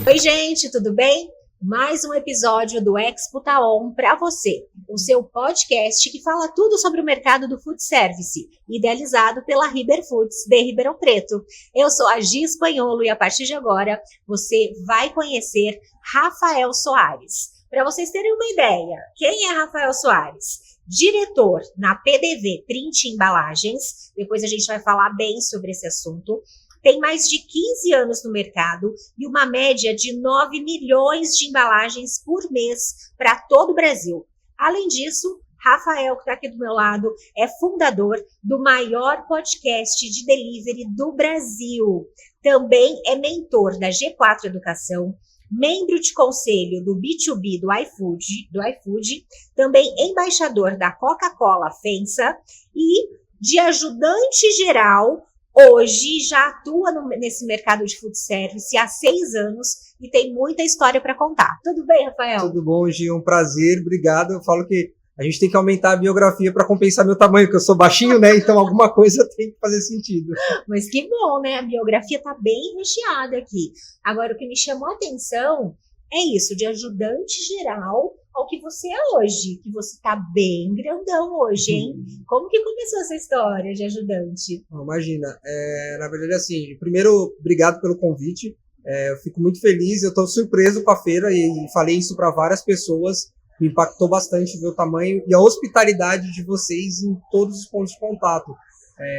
Oi, gente, tudo bem? Mais um episódio do Expo Tá On para você, o seu podcast que fala tudo sobre o mercado do food service, idealizado pela Riber Foods de Ribeirão Preto. Eu sou a Gi Espanholo e a partir de agora você vai conhecer Rafael Soares. Para vocês terem uma ideia, quem é Rafael Soares? Diretor na PDV Print e Embalagens, depois a gente vai falar bem sobre esse assunto. Tem mais de 15 anos no mercado e uma média de 9 milhões de embalagens por mês para todo o Brasil. Além disso, Rafael, que está aqui do meu lado, é fundador do maior podcast de delivery do Brasil. Também é mentor da G4 Educação, membro de conselho do B2B do iFood, também embaixador da Coca-Cola FEMSA e de ajudante geral. Hoje já atua nesse mercado de food service há 6 anos e tem muita história para contar. Tudo bem, Rafael? Tudo bom, Gi? Um prazer, obrigado. Eu falo que a gente tem que aumentar a biografia para compensar meu tamanho, porque eu sou baixinho, né? Então alguma coisa tem que fazer sentido. Mas que bom, né? A biografia está bem recheada aqui. Agora, o que me chamou a atenção é isso, de ajudante geral ao que você é hoje, que você tá bem grandão hoje, hein? Como que começou essa história de ajudante? Imagina, na verdade assim, primeiro, obrigado pelo convite, eu fico muito feliz, eu tô surpreso com a feira e falei isso para várias pessoas, me impactou bastante ver o tamanho e a hospitalidade de vocês em todos os pontos de contato,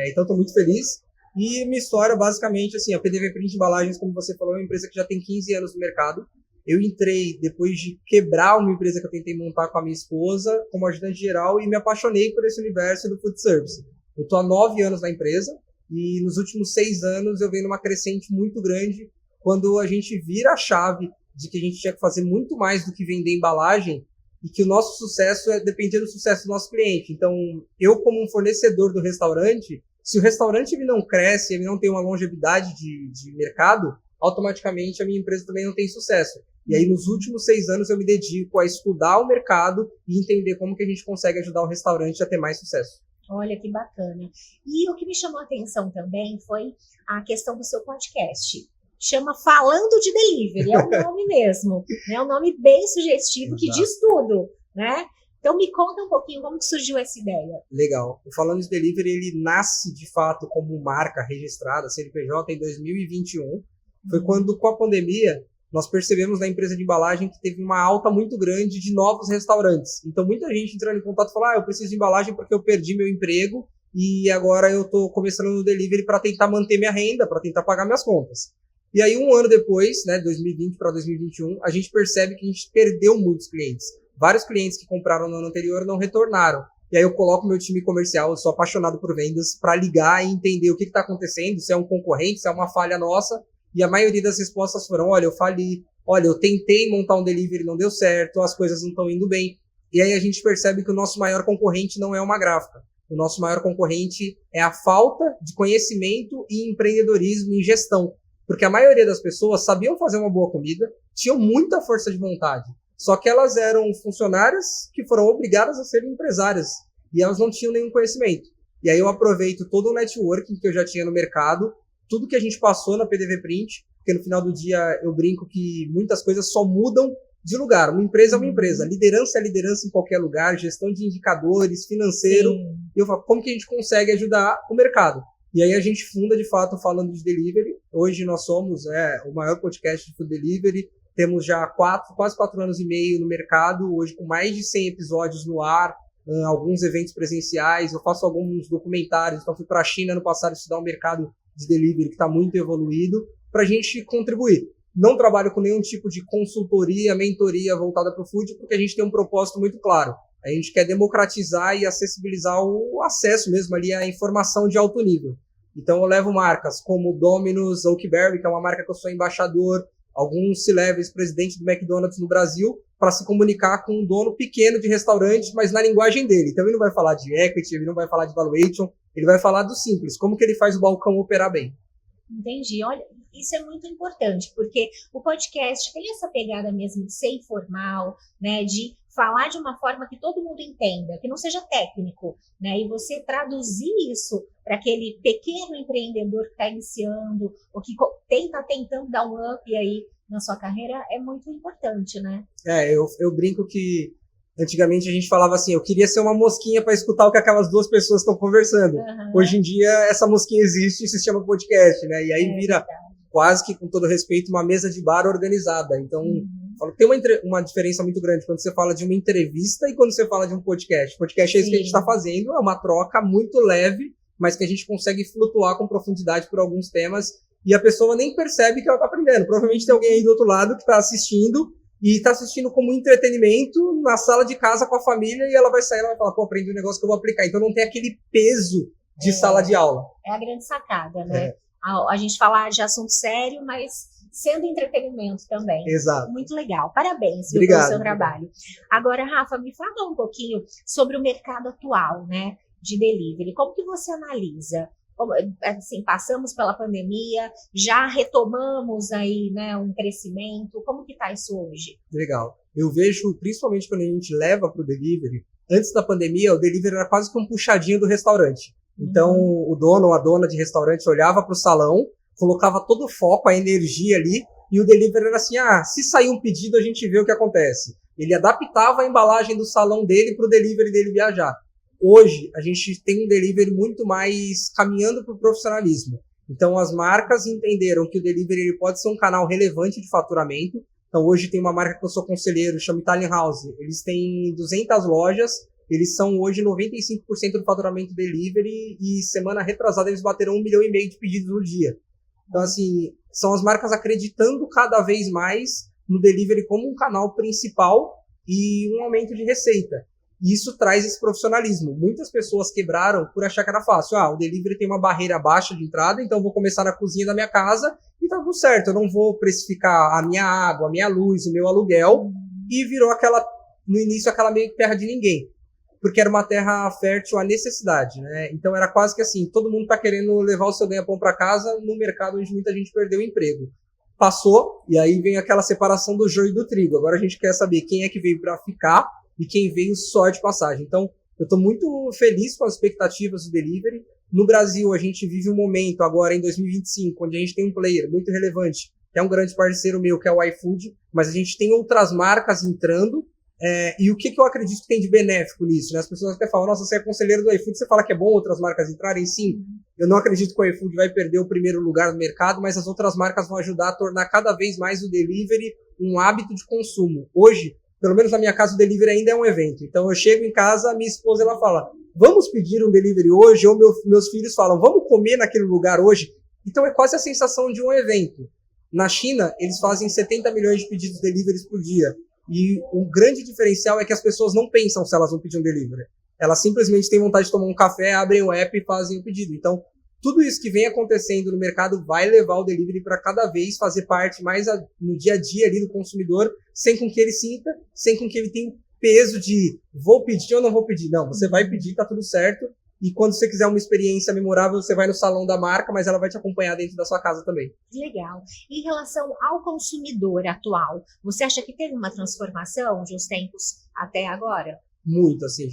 então tô muito feliz. E minha história, basicamente, assim, a PDV Print Embalagens, como você falou, é uma empresa que já tem 15 anos no mercado. Eu entrei depois de quebrar uma empresa que eu tentei montar com a minha esposa como ajudante geral e me apaixonei por esse universo do food service. Eu estou há 9 anos na empresa e nos últimos 6 anos eu venho numa crescente muito grande quando a gente vira a chave de que a gente tinha que fazer muito mais do que vender embalagem e que o nosso sucesso dependia do sucesso do nosso cliente. Então, eu como um fornecedor do restaurante, se o restaurante ele não cresce, ele não tem uma longevidade de mercado, automaticamente a minha empresa também não tem sucesso. E aí, nos últimos 6 anos, eu me dedico a estudar o mercado e entender como que a gente consegue ajudar o restaurante a ter mais sucesso. Olha, que bacana. E o que me chamou a atenção também foi a questão do seu podcast. Chama Falando de Delivery, é um nome mesmo, né? É um nome bem sugestivo. Exato. Que diz tudo, né? Então, me conta um pouquinho como que surgiu essa ideia. Legal. O Falando de Delivery, ele nasce, de fato, como marca registrada, CNPJ, em 2021. Foi quando, com a pandemia, nós percebemos na empresa de embalagem que teve uma alta muito grande de novos restaurantes. Então, muita gente entrando em contato e falou, eu preciso de embalagem porque eu perdi meu emprego e agora eu estou começando no delivery para tentar manter minha renda, para tentar pagar minhas contas. E aí, um ano depois, né, 2020 para 2021, a gente percebe que a gente perdeu muitos clientes. Vários clientes que compraram no ano anterior não retornaram. E aí eu coloco meu time comercial, eu sou apaixonado por vendas, para ligar e entender o que está acontecendo, se é um concorrente, se é uma falha nossa. E a maioria das respostas foram, olha, eu fali, olha, eu tentei montar um delivery, não deu certo, as coisas não estão indo bem. E aí a gente percebe que o nosso maior concorrente não é uma gráfica. O nosso maior concorrente é a falta de conhecimento e empreendedorismo em gestão. Porque a maioria das pessoas sabiam fazer uma boa comida, tinham muita força de vontade. Só que elas eram funcionárias que foram obrigadas a serem empresárias. E elas não tinham nenhum conhecimento. E aí eu aproveito todo o networking que eu já tinha no mercado, tudo que a gente passou na PDV Print, porque no final do dia eu brinco que muitas coisas só mudam de lugar. Uma empresa é uma empresa, liderança é liderança em qualquer lugar, gestão de indicadores, financeiro. Sim. E eu falo, como que a gente consegue ajudar o mercado? E aí a gente funda, de fato, Falando de Delivery. Hoje nós somos o maior podcast de food delivery. Temos já quase 4 anos e meio no mercado, hoje com mais de 100 episódios no ar, alguns eventos presenciais. Eu faço alguns documentários, então fui para a China no passado estudar o mercado de delivery que está muito evoluído, para a gente contribuir. Não trabalho com nenhum tipo de consultoria, mentoria voltada para o food, porque a gente tem um propósito muito claro. A gente quer democratizar e acessibilizar o acesso mesmo ali à informação de alto nível. Então eu levo marcas como Domino's, Oakberry, que é uma marca que eu sou embaixador, alguns C-levels, presidente do McDonald's no Brasil, para se comunicar com um dono pequeno de restaurante, mas na linguagem dele. Então ele não vai falar de equity, ele não vai falar de valuation, ele vai falar do simples, como que ele faz o balcão operar bem. Entendi. Olha, isso é muito importante, porque o podcast tem essa pegada mesmo de ser informal, né, de falar de uma forma que todo mundo entenda, que não seja técnico, né? E você traduzir isso para aquele pequeno empreendedor que está iniciando, ou que está tentando dar um up aí na sua carreira, é muito importante, né? Eu brinco que antigamente a gente falava assim, eu queria ser uma mosquinha para escutar o que aquelas duas pessoas estão conversando. Hoje em dia, essa mosquinha existe e se chama podcast, né? E aí vira quase que, com todo respeito, uma mesa de bar organizada. Então, tem uma diferença muito grande quando você fala de uma entrevista e quando você fala de um podcast. Podcast é isso que a gente está fazendo, é uma troca muito leve, mas que a gente consegue flutuar com profundidade por alguns temas e a pessoa nem percebe que ela está aprendendo. Provavelmente tem alguém aí do outro lado que está assistindo e está assistindo como entretenimento na sala de casa com a família e ela vai sair e vai falar, pô, aprendi um negócio que eu vou aplicar. Então não tem aquele peso de sala de aula. É a grande sacada, né? A gente falar de assunto sério, mas sendo entretenimento também. Exato. Muito legal. Parabéns pelo seu trabalho. Agora, Rafa, me fala um pouquinho sobre o mercado atual, né, de delivery. Como que você analisa? Assim, passamos pela pandemia, já retomamos aí, né, um crescimento. Como que está isso hoje? Legal. Eu vejo, principalmente quando a gente leva para o delivery, antes da pandemia, o delivery era quase que um puxadinho do restaurante. Então, o dono ou a dona de restaurante olhava para o salão, colocava todo o foco, a energia ali, e o delivery era assim, se sair um pedido, a gente vê o que acontece. Ele adaptava a embalagem do salão dele para o delivery dele viajar. Hoje, a gente tem um delivery muito mais caminhando para o profissionalismo. Então, as marcas entenderam que o delivery ele pode ser um canal relevante de faturamento. Então, hoje tem uma marca que eu sou conselheiro, chama Italian House. Eles têm 200 lojas, eles são hoje 95% do faturamento delivery e semana retrasada eles bateram 1,5 milhão de pedidos no dia. Então, assim, são as marcas acreditando cada vez mais no delivery como um canal principal e um aumento de receita. E isso traz esse profissionalismo. Muitas pessoas quebraram por achar que era fácil. O delivery tem uma barreira baixa de entrada, então eu vou começar na cozinha da minha casa e tá tudo certo. Eu não vou precificar a minha água, a minha luz, o meu aluguel. E virou no início, aquela meio terra de ninguém. Porque era uma terra fértil à necessidade, né? Então era quase que assim, todo mundo tá querendo levar o seu ganha-pão para casa no mercado onde muita gente perdeu o emprego. Passou, e aí vem aquela separação do joio e do trigo. Agora a gente quer saber quem é que veio para ficar e quem veio só de passagem. Então, eu estou muito feliz com as expectativas do delivery. No Brasil, a gente vive um momento agora, em 2025, onde a gente tem um player muito relevante, que é um grande parceiro meu, que é o iFood, mas a gente tem outras marcas entrando. E o que eu acredito que tem de benéfico nisso? Né? As pessoas até falam, nossa, você é conselheiro do iFood, você fala que é bom outras marcas entrarem? Sim, eu não acredito que o iFood vai perder o primeiro lugar no mercado, mas as outras marcas vão ajudar a tornar cada vez mais o delivery um hábito de consumo. Hoje, pelo menos na minha casa, o delivery ainda é um evento. Então eu chego em casa, minha esposa ela fala, vamos pedir um delivery hoje? Ou meus filhos falam, vamos comer naquele lugar hoje? Então é quase a sensação de um evento. Na China, eles fazem 70 milhões de pedidos de deliveries por dia. E o grande diferencial é que as pessoas não pensam se elas vão pedir um delivery. Elas simplesmente têm vontade de tomar um café, abrem o app e fazem o pedido. Então, tudo isso que vem acontecendo no mercado vai levar o delivery para cada vez fazer parte mais no dia a dia ali do consumidor, sem com que ele sinta, sem com que ele tenha peso de vou pedir ou não vou pedir. Não, você vai pedir, tá tudo certo. E quando você quiser uma experiência memorável, você vai no salão da marca, mas ela vai te acompanhar dentro da sua casa também. Legal. Em relação ao consumidor atual, você acha que teve uma transformação de uns tempos até agora? Muito, assim,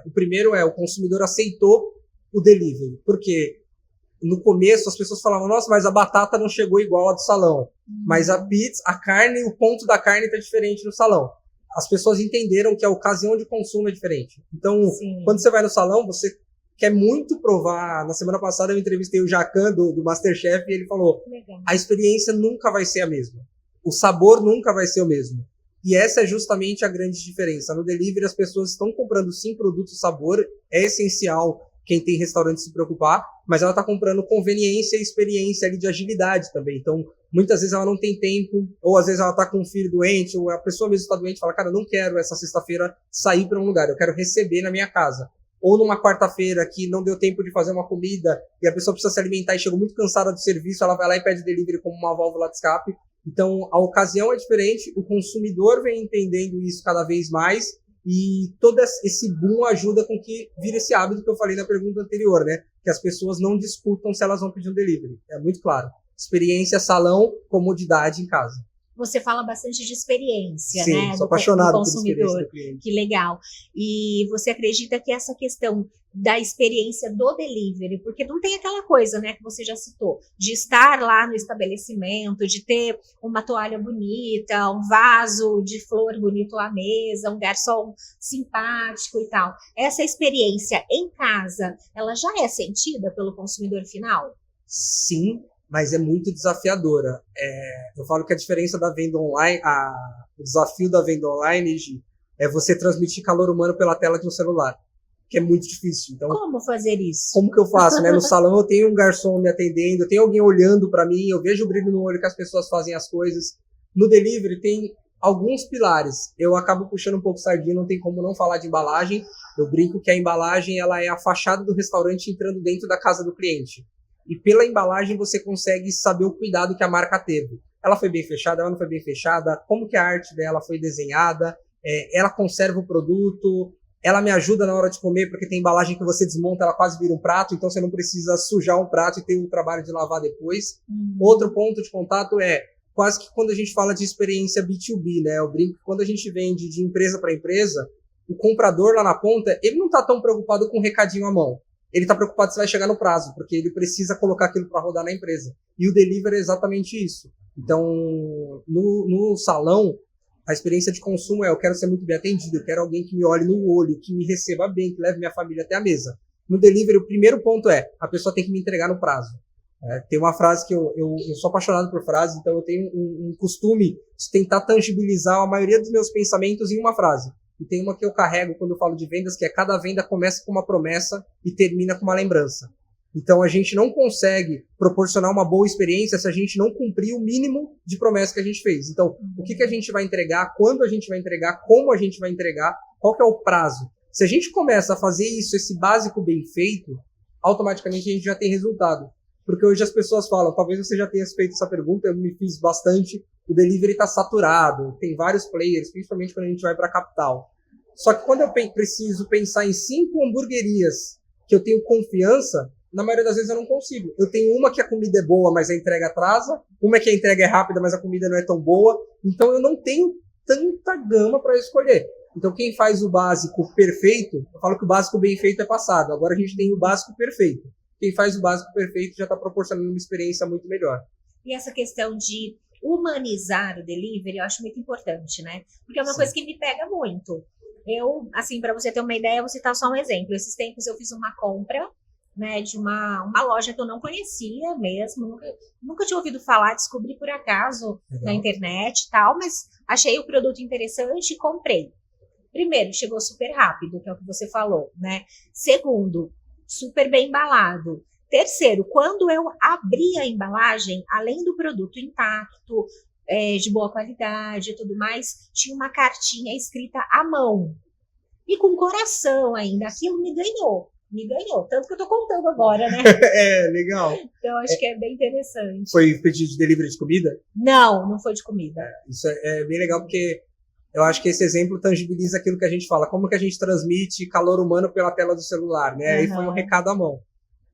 o primeiro o consumidor aceitou o delivery, porque no começo as pessoas falavam, nossa, mas a batata não chegou igual a do salão, mas a pizza, a carne, o ponto da carne está diferente no salão. As pessoas entenderam que a ocasião de consumo é diferente. Então, quando você vai no salão, você quer muito provar. Na semana passada eu entrevistei o Jacan do Masterchef e ele falou, a experiência nunca vai ser a mesma. O sabor nunca vai ser o mesmo. E essa é justamente a grande diferença. No delivery as pessoas estão comprando sim produto e sabor, é essencial quem tem restaurante se preocupar, mas ela está comprando conveniência e experiência ali de agilidade também. Então, muitas vezes ela não tem tempo, ou às vezes ela está com um filho doente, ou a pessoa mesmo está doente e fala, cara, eu não quero essa sexta-feira sair para um lugar, eu quero receber na minha casa. Ou numa quarta-feira que não deu tempo de fazer uma comida e a pessoa precisa se alimentar e chegou muito cansada do serviço, ela vai lá e pede delivery como uma válvula de escape. Então, a ocasião é diferente, o consumidor vem entendendo isso cada vez mais e todo esse boom ajuda com que vire esse hábito que eu falei na pergunta anterior, né? Que as pessoas não discutam se elas vão pedir um delivery. É muito claro. Experiência, salão, comodidade em casa. você fala bastante de experiência, Sim, né? Sou apaixonado do por experiência consumidor. do cliente. Que legal. E você acredita que essa questão da experiência do delivery, porque não tem aquela coisa, né, que você já citou, de estar lá no estabelecimento, de ter uma toalha bonita, um vaso de flor bonito à mesa, um garçom simpático e tal. Essa experiência em casa, ela já é sentida pelo consumidor final? Sim, mas é muito desafiadora. Eu falo que a diferença da venda online, o desafio da venda online, Gi, é você transmitir calor humano pela tela de um celular, que é muito difícil. Então, como fazer isso? Como que eu faço, né? No salão eu tenho um garçom me atendendo, eu tenho alguém olhando para mim, eu vejo o brilho no olho que as pessoas fazem as coisas. No delivery tem alguns pilares. Eu acabo puxando um pouco sardinha, não tem como não falar de embalagem. Eu brinco que a embalagem ela é a fachada do restaurante entrando dentro da casa do cliente. E pela embalagem você consegue saber o cuidado que a marca teve. Ela foi bem fechada, ela não foi bem fechada, como que a arte dela foi desenhada, ela conserva o produto, ela me ajuda na hora de comer, porque tem embalagem que você desmonta, ela quase vira um prato, então você não precisa sujar um prato e ter o trabalho de lavar depois. Outro ponto de contato é quase que quando a gente fala de experiência B2B, né? Eu brinco que quando a gente vende de empresa para empresa, o comprador lá na ponta, ele não está tão preocupado com um recadinho à mão. Ele está preocupado se vai chegar no prazo, porque ele precisa colocar aquilo para rodar na empresa. E o delivery é exatamente isso. Então, no salão, a experiência de consumo eu quero ser muito bem atendido, eu quero alguém que me olhe no olho, que me receba bem, que leve minha família até a mesa. No delivery, o primeiro ponto a pessoa tem que me entregar no prazo. Tem uma frase que eu sou apaixonado por frases, então eu tenho um costume de tentar tangibilizar a maioria dos meus pensamentos em uma frase. E tem uma que eu carrego quando eu falo de vendas, que é cada venda começa com uma promessa e termina com uma lembrança. Então a gente não consegue proporcionar uma boa experiência se a gente não cumprir o mínimo de promessa que a gente fez. Então, o que a gente vai entregar, quando a gente vai entregar, como a gente vai entregar, qual que é o prazo. Se a gente começa a fazer isso, esse básico bem feito, automaticamente a gente já tem resultado. Porque hoje as pessoas falam, talvez você já tenha feito essa pergunta, eu me fiz bastante, o delivery está saturado, tem vários players, principalmente quando a gente vai para a capital. Só que quando eu preciso pensar em 5 hamburguerias que eu tenho confiança, na maioria das vezes eu não consigo. Eu tenho uma que a comida é boa, mas a entrega atrasa, uma que a entrega é rápida, mas a comida não é tão boa, então eu não tenho tanta gama para escolher. Então quem faz o básico perfeito, eu falo que o básico bem feito é passado, agora a gente tem o básico perfeito. Quem faz o básico perfeito já está proporcionando uma experiência muito melhor. E essa questão de humanizar o delivery, eu acho muito importante, né? Porque é uma coisa que me pega muito. Eu, assim, para você ter uma ideia, vou citar só um exemplo. Esses tempos eu fiz uma compra, né, de uma loja que eu não conhecia mesmo, nunca tinha ouvido falar, descobri por acaso na internet e tal, mas achei o produto interessante e comprei. Primeiro, chegou super rápido, que é o que você falou, né? Segundo, super bem embalado. Terceiro, quando eu abri a embalagem, além do produto intacto, de boa qualidade e tudo mais, tinha uma cartinha escrita à mão. E com coração ainda. Aquilo me ganhou. Tanto que eu tô contando agora, né? Legal. Então, acho que é bem interessante. Foi pedido de delivery de comida? Não foi de comida. Isso é bem legal, porque eu acho que esse exemplo tangibiliza aquilo que a gente fala. Como que a gente transmite calor humano pela tela do celular, né? Aí foi um recado à mão.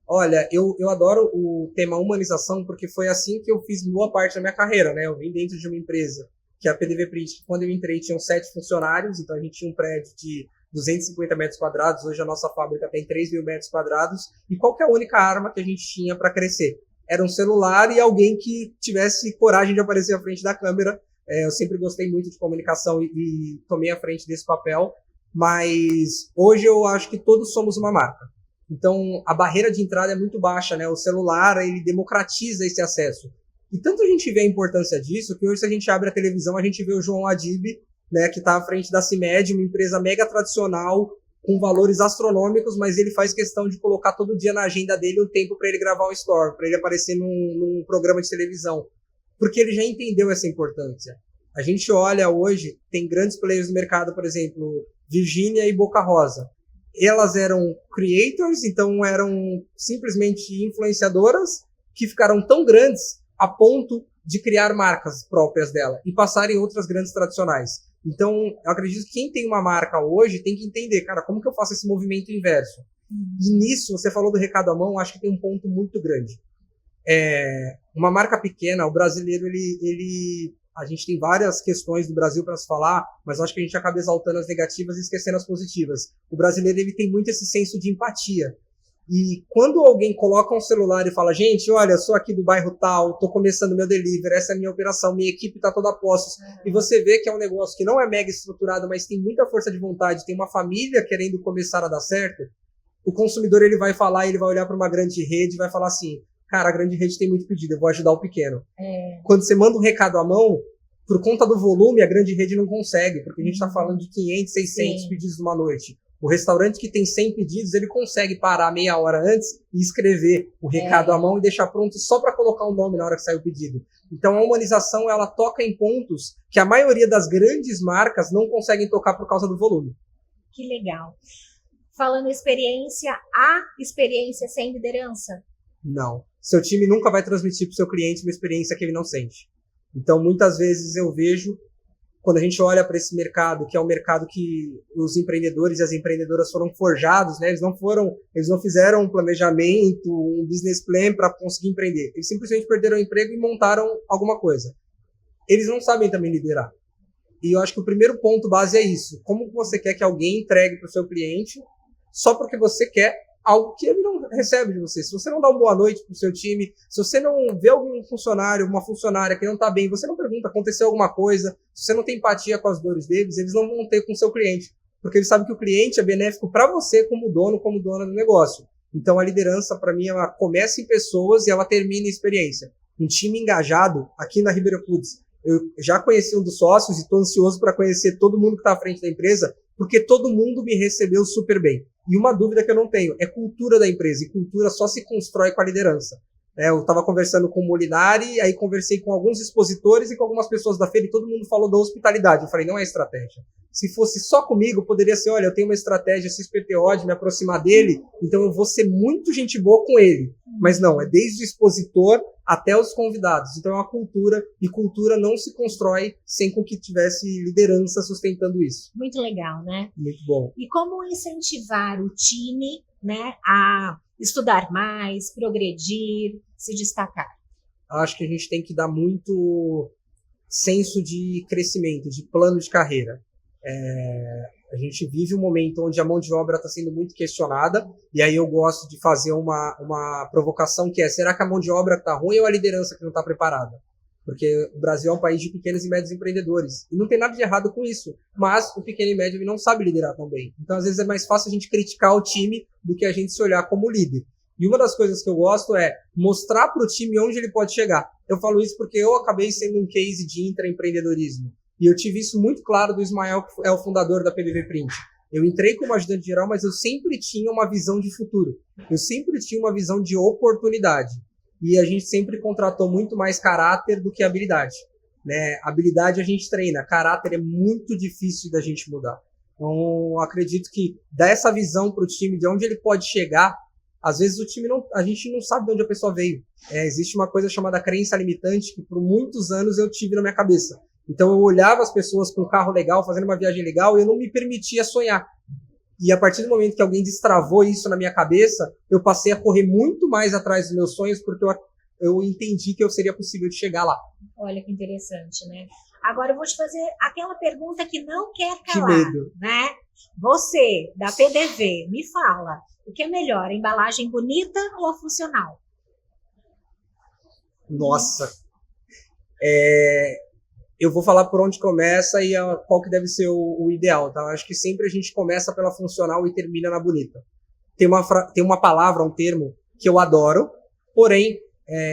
Olha, eu adoro o tema humanização, porque foi assim que eu fiz boa parte da minha carreira, né? Eu vim dentro de uma empresa, que é a PDV Print, que quando eu entrei tinham 7 funcionários, então a gente tinha um prédio de 250 metros quadrados, hoje a nossa fábrica tem 3.000 metros quadrados, e qual que é a única arma que a gente tinha para crescer? Era um celular e alguém que tivesse coragem de aparecer à frente da câmera. Eu sempre gostei muito de comunicação e tomei à frente desse papel, mas hoje eu acho que todos somos uma marca. Então, a barreira de entrada é muito baixa, né? O celular, ele democratiza esse acesso. E tanto a gente vê a importância disso, que hoje se a gente abre a televisão, a gente vê o João Adib, né, que está à frente da CIMED, uma empresa mega tradicional, com valores astronômicos, mas ele faz questão de colocar todo dia na agenda dele um tempo para ele gravar um story, para ele aparecer num programa de televisão. Porque ele já entendeu essa importância. A gente olha hoje, tem grandes players no mercado, por exemplo, Virgínia e Boca Rosa. Elas eram creators, então eram simplesmente influenciadoras que ficaram tão grandes a ponto de criar marcas próprias dela e passarem outras grandes tradicionais. Então, eu acredito que quem tem uma marca hoje tem que entender, cara, como que eu faço esse movimento inverso? E nisso, você falou do recado à mão, acho que tem um ponto muito grande. Uma marca pequena, o brasileiro, ele a gente tem várias questões do Brasil para se falar, mas eu acho que a gente acaba exaltando as negativas e esquecendo as positivas. O brasileiro, ele tem muito esse senso de empatia. E quando alguém coloca um celular e fala, gente, olha, eu sou aqui do bairro tal, estou começando meu delivery, essa é a minha operação, minha equipe está toda a postos, e você vê que é um negócio que não é mega estruturado, mas tem muita força de vontade, tem uma família querendo começar a dar certo, o consumidor ele vai falar, ele vai olhar para uma grande rede e vai falar assim, cara, a grande rede tem muito pedido, eu vou ajudar o pequeno. Quando você manda um recado à mão, por conta do volume, a grande rede não consegue, porque a gente está falando de 500, 600 pedidos numa noite. O restaurante que tem 100 pedidos, ele consegue parar meia hora antes e escrever o recado à mão e deixar pronto só para colocar o nome na hora que sai o pedido. Então, a humanização, ela toca em pontos que a maioria das grandes marcas não conseguem tocar por causa do volume. Que legal. Falando experiência, há experiência sem liderança? Não. Seu time nunca vai transmitir para o seu cliente uma experiência que ele não sente. Então, muitas vezes eu vejo, quando a gente olha para esse mercado, que é um mercado que os empreendedores e as empreendedoras foram forjados, né? Eles não fizeram um planejamento, um business plan para conseguir empreender. Eles simplesmente perderam o emprego e montaram alguma coisa. Eles não sabem também liderar. E eu acho que o primeiro ponto base é isso. Como você quer que alguém entregue para o seu cliente só porque você quer algo que ele não recebe de você. Se você não dá uma boa noite pro seu time, se você não vê algum funcionário, uma funcionária que não tá bem, você não pergunta, aconteceu alguma coisa, se você não tem empatia com as dores deles, eles não vão ter com o seu cliente. Porque eles sabem que o cliente é benéfico para você como dono, como dona do negócio. Então a liderança, para mim, ela começa em pessoas e ela termina em experiência. Um time engajado, aqui na Ribeirão Foods, eu já conheci um dos sócios e estou ansioso para conhecer todo mundo que está à frente da empresa, porque todo mundo me recebeu super bem. E uma dúvida que eu não tenho, é cultura da empresa, e cultura só se constrói com a liderança. Eu estava conversando com o Molinari, aí conversei com alguns expositores e com algumas pessoas da feira, e todo mundo falou da hospitalidade. Eu falei, não é estratégia. Se fosse só comigo, poderia ser, olha, eu tenho uma estratégia XPTO de me aproximar dele, então eu vou ser muito gente boa com ele. Mas não, é desde o expositor até os convidados. Então é uma cultura, e cultura não se constrói sem com que tivesse liderança sustentando isso. Muito legal, né? Muito bom. E como incentivar o time, né, a estudar mais, progredir, se destacar? Acho que a gente tem que dar muito senso de crescimento, de plano de carreira. A gente vive um momento onde a mão de obra está sendo muito questionada, e aí eu gosto de fazer uma provocação que é, será que a mão de obra está ruim ou a liderança que não está preparada? Porque o Brasil é um país de pequenos e médios empreendedores, e não tem nada de errado com isso, mas o pequeno e médio ele não sabe liderar tão bem. Então, às vezes, é mais fácil a gente criticar o time do que a gente se olhar como líder. E uma das coisas que eu gosto é mostrar para o time onde ele pode chegar. Eu falo isso porque eu acabei sendo um case de intraempreendedorismo. E eu tive isso muito claro do Ismael, que é o fundador da PDV Print. Eu entrei como ajudante geral, mas eu sempre tinha uma visão de futuro. Eu sempre tinha uma visão de oportunidade. E a gente sempre contratou muito mais caráter do que habilidade. Né? Habilidade a gente treina, caráter é muito difícil da gente mudar. Então, eu acredito que dar essa visão para o time de onde ele pode chegar, às vezes a gente não sabe de onde a pessoa veio. Existe uma coisa chamada crença limitante que por muitos anos eu tive na minha cabeça. Então eu olhava as pessoas com um carro legal, fazendo uma viagem legal, e eu não me permitia sonhar. E a partir do momento que alguém destravou isso na minha cabeça, eu passei a correr muito mais atrás dos meus sonhos, porque eu entendi que eu seria possível de chegar lá. Olha que interessante, né? Agora eu vou te fazer aquela pergunta que não quer Que calar, medo. né? Você, da PDV, me fala, o que é melhor, a embalagem bonita ou a funcional? Nossa. Eu vou falar por onde começa e qual que deve ser o ideal, tá? Eu acho que sempre a gente começa pela funcional e termina na bonita. Tem uma palavra, um termo que eu adoro, porém,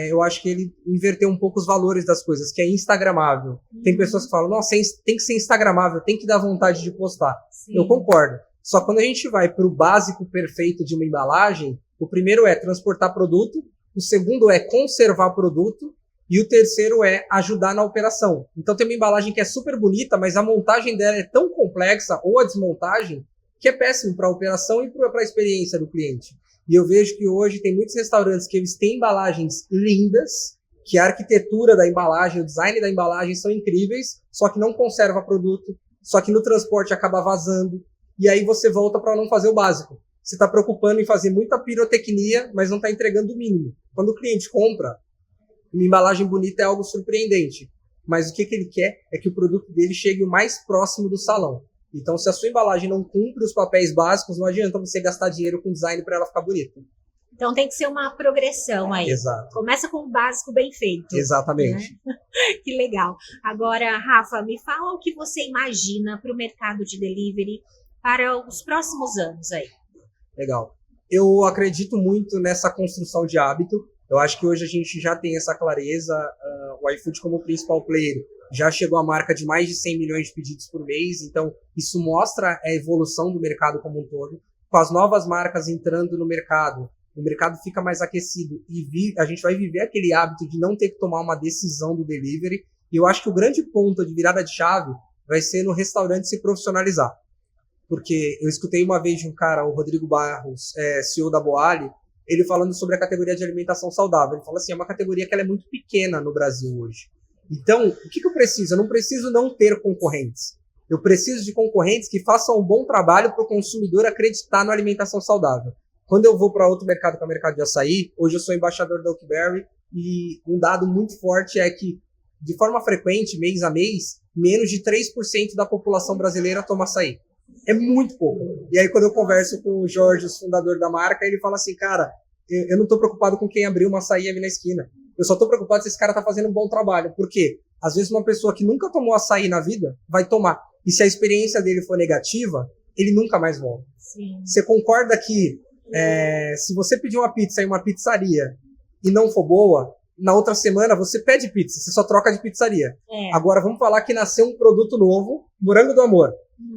eu acho que ele inverteu um pouco os valores das coisas, que é instagramável. Tem pessoas que falam, nossa, tem que ser instagramável, tem que dar vontade de postar. Sim. Eu concordo. Só que quando a gente vai para o básico perfeito de uma embalagem, o primeiro é transportar produto, o segundo é conservar produto, e o terceiro é ajudar na operação. Então tem uma embalagem que é super bonita, mas a montagem dela é tão complexa, ou a desmontagem, que é péssimo para a operação e para a experiência do cliente. E eu vejo que hoje tem muitos restaurantes que eles têm embalagens lindas, que a arquitetura da embalagem, o design da embalagem são incríveis, só que não conserva produto, só que no transporte acaba vazando, e aí você volta para não fazer o básico. Você está preocupando em fazer muita pirotecnia, mas não está entregando o mínimo. Quando o cliente compra, uma embalagem bonita é algo surpreendente. mas o que ele quer é que o produto dele chegue o mais próximo do salão. Então, se a sua embalagem não cumpre os papéis básicos, não adianta você gastar dinheiro com design para ela ficar bonita. Então tem que ser uma progressão aí. Exato. Começa com o básico bem feito. Exatamente. Né? Que legal. Agora, Rafa, me fala o que você imagina para o mercado de delivery para os próximos anos aí. Legal. Eu acredito muito nessa construção de hábito. Eu acho que hoje a gente já tem essa clareza. O iFood, como principal player, já chegou à marca de mais de 100 milhões de pedidos por mês. Então, isso mostra a evolução do mercado como um todo. Com as novas marcas entrando no mercado, o mercado fica mais aquecido e a gente vai viver aquele hábito de não ter que tomar uma decisão do delivery. E eu acho que o grande ponto de virada de chave vai ser no restaurante se profissionalizar. Porque eu escutei uma vez de um cara, o Rodrigo Barros, CEO da Boali, ele falando sobre a categoria de alimentação saudável. Ele falou assim, é uma categoria que ela é muito pequena no Brasil hoje. Então, o que eu preciso? Eu não preciso não ter concorrentes. Eu preciso de concorrentes que façam um bom trabalho para o consumidor acreditar na alimentação saudável. Quando eu vou para outro mercado, que é o mercado de açaí, hoje eu sou embaixador da Oakberry, e um dado muito forte é que, de forma frequente, mês a mês, menos de 3% da população brasileira toma açaí. É muito pouco. E aí, quando eu converso com o Jorge, o fundador da marca, ele fala assim, cara, eu não estou preocupado com quem abriu uma açaí ali na esquina. Eu só estou preocupado se esse cara está fazendo um bom trabalho. Por quê? Às vezes uma pessoa que nunca tomou açaí na vida vai tomar. E se a experiência dele for negativa, ele nunca mais volta. Sim. Você concorda que se você pedir uma pizza em uma pizzaria e não for boa, na outra semana você pede pizza, você só troca de pizzaria. Agora vamos falar que nasceu um produto novo, Morango do Amor,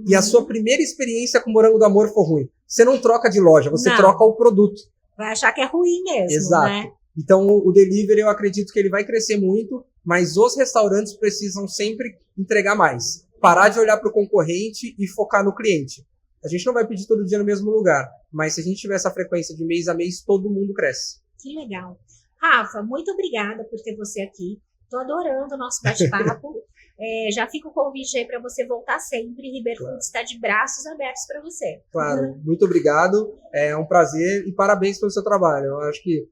e a sua primeira experiência com Morango do Amor for ruim. Você não troca de loja, você troca o produto. Vai achar que é ruim mesmo, Exato. Né? Então o delivery eu acredito que ele vai crescer muito, mas os restaurantes precisam sempre entregar mais. Parar de olhar para o concorrente e focar no cliente. A gente não vai pedir todo dia no mesmo lugar, mas se a gente tiver essa frequência de mês a mês, todo mundo cresce. Que legal. Rafa, muito obrigada por ter você aqui. Estou adorando o nosso bate-papo. Já fica o convite aí para você voltar sempre. Riber Foods está de braços abertos para você. Claro, muito obrigado. É um prazer e parabéns pelo seu trabalho. Eu acho que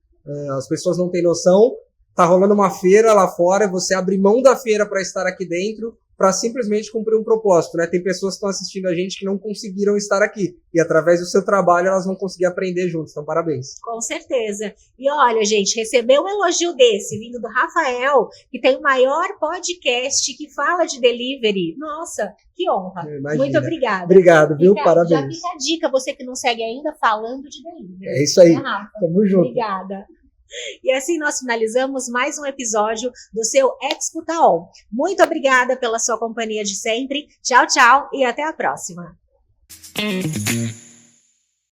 as pessoas não têm noção. Tá rolando uma feira lá fora, você abre mão da feira para estar aqui dentro, para simplesmente cumprir um propósito, né? Tem pessoas que estão assistindo a gente que não conseguiram estar aqui. E através do seu trabalho elas vão conseguir aprender juntos. Então, parabéns. Com certeza. E olha, gente, receber um elogio desse, vindo do Rafael, que tem o maior podcast que fala de delivery. Nossa, que honra. Muito obrigada. Obrigado, viu? Parabéns. Já fica a dica, você que não segue ainda, falando de delivery. É isso aí. Rafa? Tamo junto. Obrigada. E assim nós finalizamos mais um episódio do seu Expo Taon. Muito obrigada pela sua companhia de sempre. Tchau, tchau e até a próxima.